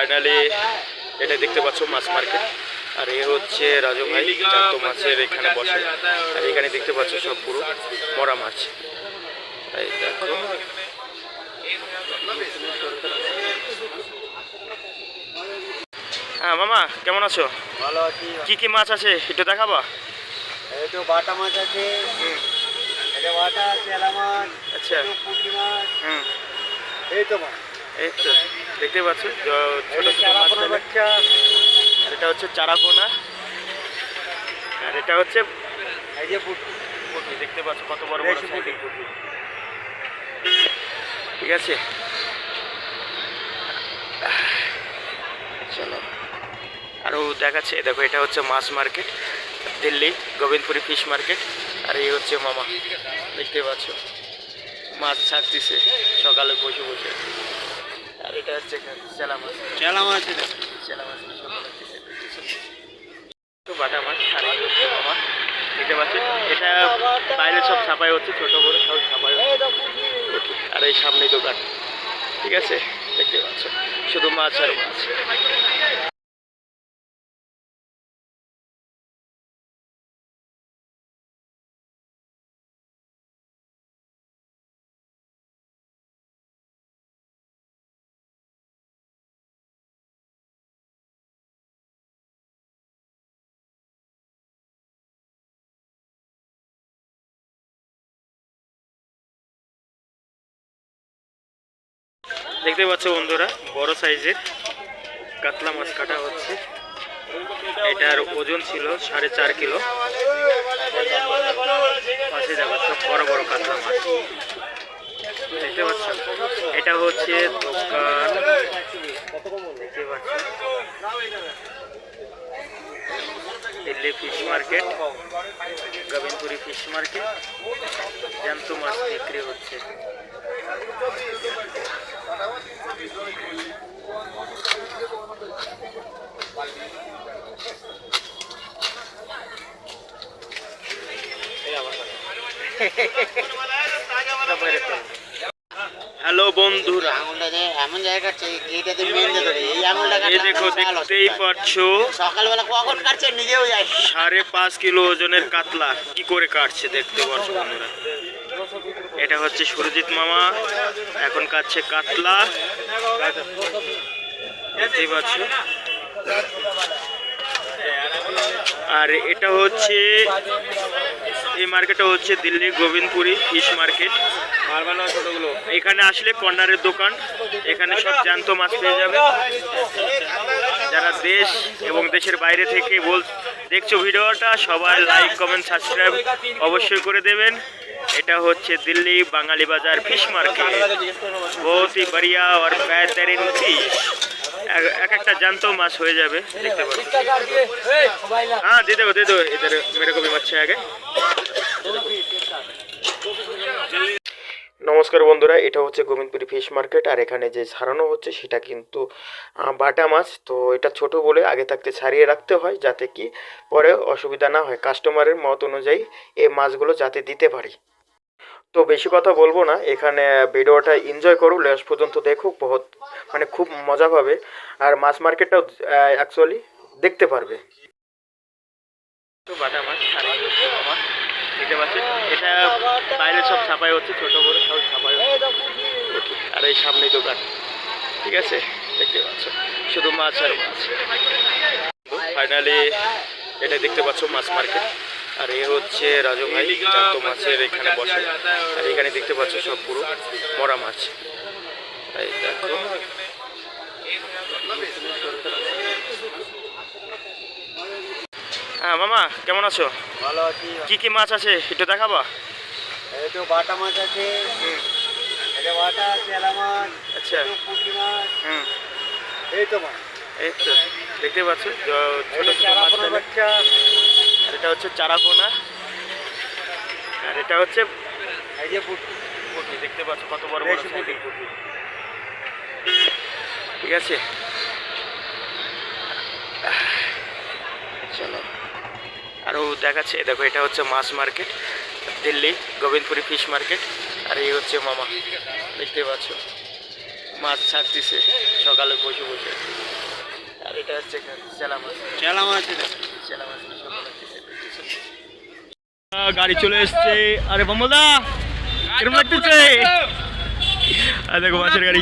Finally এটা দেখতে পাচ্ছ মাছ মার্কেট। আর এ হচ্ছে রাজু ভাই জ্যান্ত মাছের এখানে বসে। আর এখানে দেখতে পাচ্ছ সব পুরো মরা মাছ। এই দেখো হ্যাঁ মামা কেমন আছো? ভালো আছি। কি কি মাছ আছে একটু দেখাবা? এই তো বাটা মাছ আছে, এটা বাটা চেলা মাছ, আচ্ছা পুঁটি মাছ, এই তো মাছ। এই তো দেখতে পাচ্ছ ছোট ছোট চারা মাছ পোনা ফেলে। বাচ্চা, আর এটা হচ্ছে চারাপোনা, আর এটা হচ্ছে এই যে পুঁটি। পুঁটি দেখতে পাচ্ছ কত বড় বড় পুঁটি। ঠিক আছে চলো আরও দেখাচ্ছে। দেখো এটা হচ্ছে মাছ মার্কেট, দিল্লি গোবিন্দপুরি ফিশ মার্কেট। আর এই হচ্ছে মামা দেখতে পাচ্ছ মাছ ছাড়তেছে সকালে বসে বসে। আর এটা হচ্ছে চেলা মাছ, চেলা মাছ, চেলা মাছ বাটা মাছ। আর এই হচ্ছে মামা দেখতে পাচ্ছেন, এটা বাইরে সব ছাপাই হচ্ছে, ছোট বড় সব ছাপাই হচ্ছে। আর এই সামনে দোকান, ঠিক আছে দেখতে পাচ্ছ শুধু মাছ আর মাছ। দেখতে পাচ্ছ বন্ধুরা বড় সাইজের কাতলা মাছ কাটা হচ্ছে। এটার ওজন ছিল 4.5 কিলো। পাশে দেখো সব বড় বড় কাতলা মাছ দেখতে পাচ্ছ। এটা হচ্ছে দোকান, দেখতে পাচ্ছ Delhi fish market, Govindpuri fish market. জ্যান্ত মাছ বিক্রি হচ্ছে। হ্যালো বন্ধুরা, এমন জায়গা এই দেখো দেখতেই পাচ্ছ সকালবেলা কখন কাটছে নিজেও যায়। 5.5 কিলো ওজনের কাতলা কি করে কাটছে দেখতে পাচ্ছ বন্ধুরা। এটা হচ্ছে সুরজিৎ মামা এখন কাটছে কাতলা, দেখতেই পাচ্ছ। আর এটা হচ্ছে এই মার্কেটটা হচ্ছে দিল্লি গোবিন্দপুরি ফিশ মার্কেট। এখানে আসলে কর্নারের দোকান, এখানে সব জ্যান্ত মাছ পেয়ে যাবে। যারা দেশ এবং দেশের বাইরে থেকে দেখছো ভিডিওটা, সবাই লাইক কমেন্ট সাবস্ক্রাইব অবশ্যই করে দেবেন। এটা হচ্ছে দিল্লি বাঙালি বাজার ফিশ মার্কেট, বহুত হি बढ़िया और बेहतरीन फिश। एक একটা জ্যান্ত মাছ হয়ে যাবে দেখতে পাচ্ছ। हाँ दे दो इधर मेरे को भी मच्छी आ गए। নমস্কার বন্ধুরা, এটা হচ্ছে গোবিন্দপুরি ফিশ মার্কেট। আর এখানে যে ছাড়ানো হচ্ছে সেটা কিন্তু বাটা মাছ। তো এটা ছোট বলে আগে থাকতে ছাড়িয়ে রাখতে হয়, যাতে কি পরে অসুবিধা না হয়, কাস্টমারের মত অনুযায়ী এই মাছগুলো যাতে দিতে পারি। তো বেশি কথা বলবো না, এখানে ভিডিওটা এনজয় করো, লাস্ট পর্যন্ত দেখো, বহুত মানে খুব মজা পাবে। আর মাছ মার্কেটটাও অ্যাকচুয়ালি দেখতে পারবে। তো বাটা মাছ আর এই হচ্ছে মামা দেখতে পাচ্ছেন, এটা বাইরে সব ছাপাই হচ্ছে, ছোট বড় সব ছাপাই হচ্ছে। আর এই সামনে দোকান, ঠিক আছে দেখতে পাচ্ছ শুধু মাছ আর মাছ। ফাইনালি এটা দেখতে পাচ্ছ মাছ মার্কেট। আর এ হচ্ছে রাজু ভাই জ্যান্ত মাছের এখানে বসে। আর এখানে দেখতে পাচ্ছ সব পুরো মরা মাছ। এই দেখো হ্যাঁ মামা কেমন আছো? ভালো আছি। কি কি মাছ আছে একটু দেখাবা? এই তো বাটা মাছ আছে, এটা বাটা চেলা মাছ, আচ্ছা পুঁটি মাছ, এই তো মাছ। এই তো দেখতে পাচ্ছ ছোট ছোট চারা মাছ পোনা ফেলে। বাচ্চা, আর এটা হচ্ছে চারাপোনা, আর এটা হচ্ছে এই যে পুঁটি। পুঁটি দেখতে পাচ্ছ কত বড় বড় পুঁটি। পুঁটি। ঠিক আছে চলো আরও দেখাচ্ছে। দেখো এটা হচ্ছে মাছ মার্কেট, দিল্লি গোবিন্দপুরি ফিশ মার্কেট। আর এই হচ্ছে মামা দেখতে পাচ্ছ মাছ ছাড়তেছে সকালে বসে বসে। এটা হচ্ছে চেলা মাছ। চেলা মাছ এটা। চেলা মাছ কি সুন্দর লাগতেছে। গাড়ি চলে এসছে। আরে বম্বলদা কিরম লাগতেছে? দেখো মাছের গাড়ি।